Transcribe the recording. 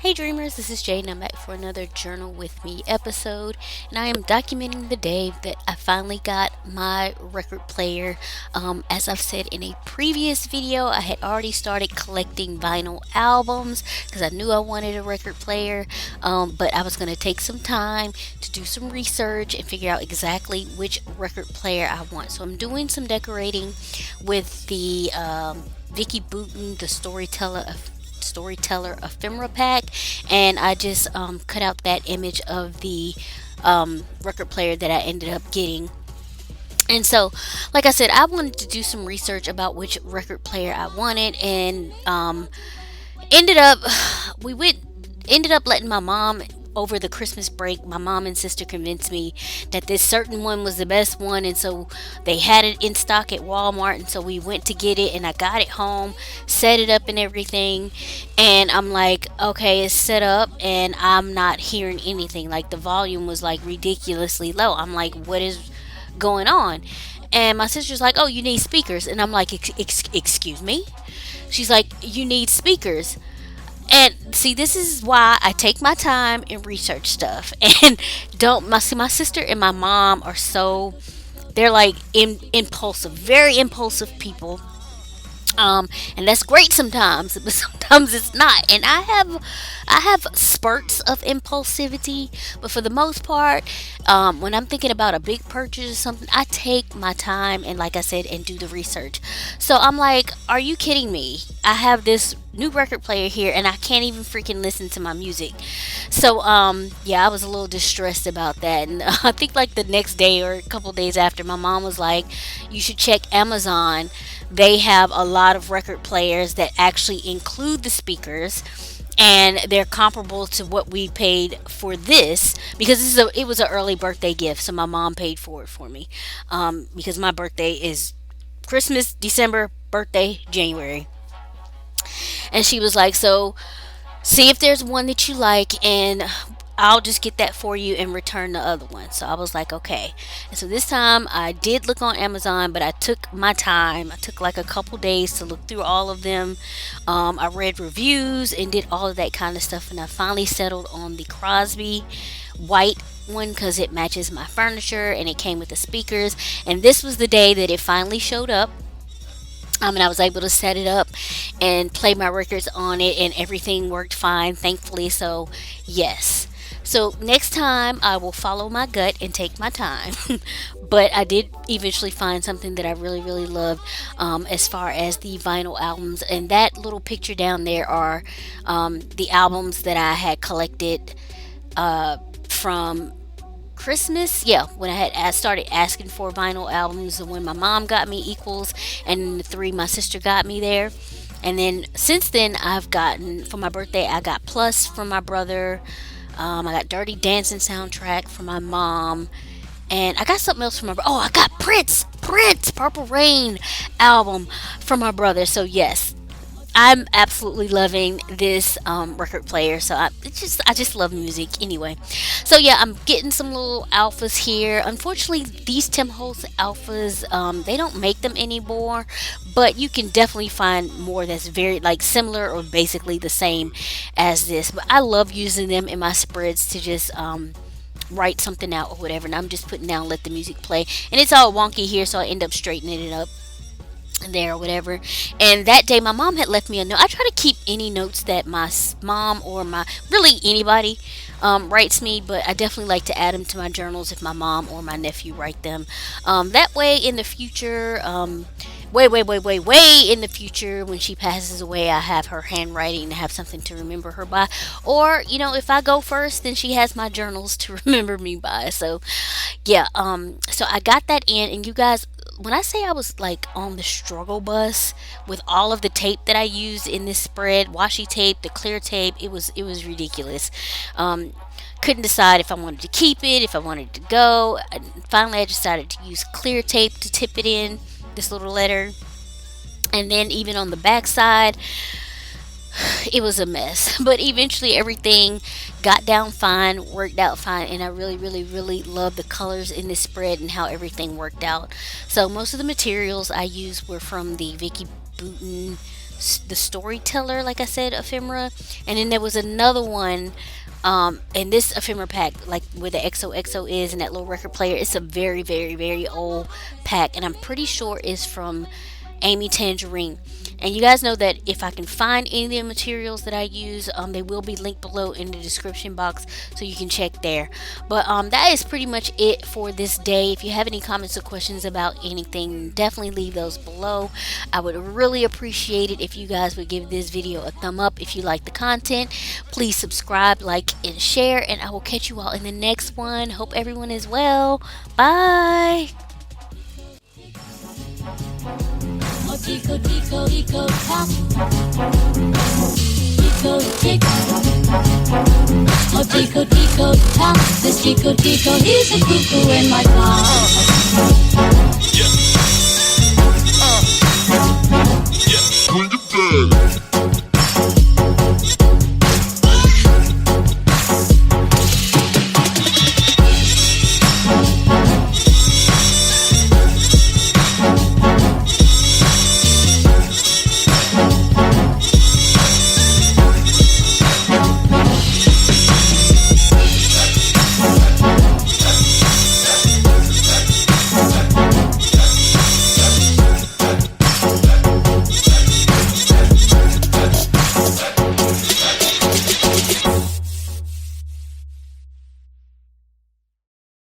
Hey dreamers, this is Jay and I'm back for another Journal with Me episode. And I am documenting the day that I finally got my record player. As I've said in a previous video, I had already started collecting vinyl albums because I knew I wanted a record player. But I was going to take some time to do some research and figure out exactly which record player I want. So I'm doing some decorating with the Vicky Booten, the storyteller ephemera pack, and I just cut out that image of the record player that I ended up getting. And so, like I said, I wanted to do some research about which record player I wanted, and ended up we went ended up letting my mom, over the Christmas break, my mom and sister convinced me that this certain one was the best one, and so they had it in stock at Walmart, and so we went to get it, and I got it home, set it up and everything, and I'm like, okay, it's set up, and I'm not hearing anything. Like the volume was like ridiculously low. I'm like, what is going on? And my sister's like, oh, you need speakers, and I'm like, excuse me? She's like, you need speakers. And see, this is why I take my time and research stuff. And don't my sister and my mom are so, they're like impulsive, very impulsive people. And that's great sometimes, but sometimes it's not. And I have spurts of impulsivity, but for the most part, when I'm thinking about a big purchase or something, I take my time and, like I said, and do the research. So I'm like, are you kidding me? I have this new record player here and I can't even freaking listen to my music. So yeah, I was a little distressed about that. And I think like the next day or a couple days after, my mom was like, you should check Amazon. They have a lot of record players that actually include the speakers, and they're comparable to what we paid for this, because it was an early birthday gift, so my mom paid for it for me, because my birthday is Christmas December, birthday January. And she was like, so see if there's one that you like, and I'll just get that for you and return the other one. So I was like, okay. And so this time I did look on Amazon, but I took my time. I took like a couple days to look through all of them. I read reviews and did all of that kind of stuff, and I finally settled on the Crosby white one because it matches my furniture and it came with the speakers. And this was the day that it finally showed up. And I was able to set it up and play my records on it, and everything worked fine, thankfully. So, yes. So, next time I will follow my gut and take my time. But I did eventually find something that I really, really loved, as far as the vinyl albums. And that little picture down there are the albums that I had collected from Christmas, yeah, when I started asking for vinyl albums, and when my mom got me Equals, and the three my sister got me there. And then since then, I've gotten, for my birthday, I got Plus from my brother. I got Dirty Dancing soundtrack from my mom. And I got something else from my brother. Oh, I got Prince, Purple Rain album from my brother. So, yes, I'm absolutely loving this record player. So I just love music anyway. So yeah, I'm getting some little alphas here. Unfortunately, these Tim Holtz alphas, they don't make them anymore, but you can definitely find more that's very like similar or basically the same as this. But I love using them in my spreads to just write something out or whatever. And I'm just putting down, let the music play, and it's all wonky here, so I end up straightening it up there or whatever. And that day my mom had left me a note. I try to keep any notes that my mom or my, really anybody, writes me, but I definitely like to add them to my journals if my mom or my nephew write them. That way in the future, way in the future, when she passes away, I have her handwriting to have something to remember her by. Or, if I go first, then she has my journals to remember me by. So yeah, so I got that in. And you guys, when I say I was like on the struggle bus with all of the tape that I used in this spread, washi tape, the clear tape, it was ridiculous. Um, couldn't decide if I wanted to keep it, if I wanted to go. And finally, I decided to use clear tape to tip it in, this little letter. And then even on the back side, it was a mess. But eventually everything got down fine, worked out fine, and I really, really, really love the colors in this spread and how everything worked out. So most of the materials I used were from the Vicky Booten the storyteller, like I said, ephemera. And then there was another one, and this ephemera pack, like where the XOXO is and that little record player, it's a very, very, very old pack, and I'm pretty sure it's from Amy Tangerine. And you guys know that if I can find any of the materials that I use, they will be linked below in the description box, so you can check there. But that is pretty much it for this day. If you have any comments or questions about anything, definitely leave those below. I would really appreciate it if you guys would give this video a thumb up if you like the content. Please subscribe, like, and share, and I will catch you all in the next one. Hope everyone is well. Bye. Tico, tico, tico, tap. Tico, tick. Oh, tico, tico, tap. This tico, tico, he's a cuckoo in my car.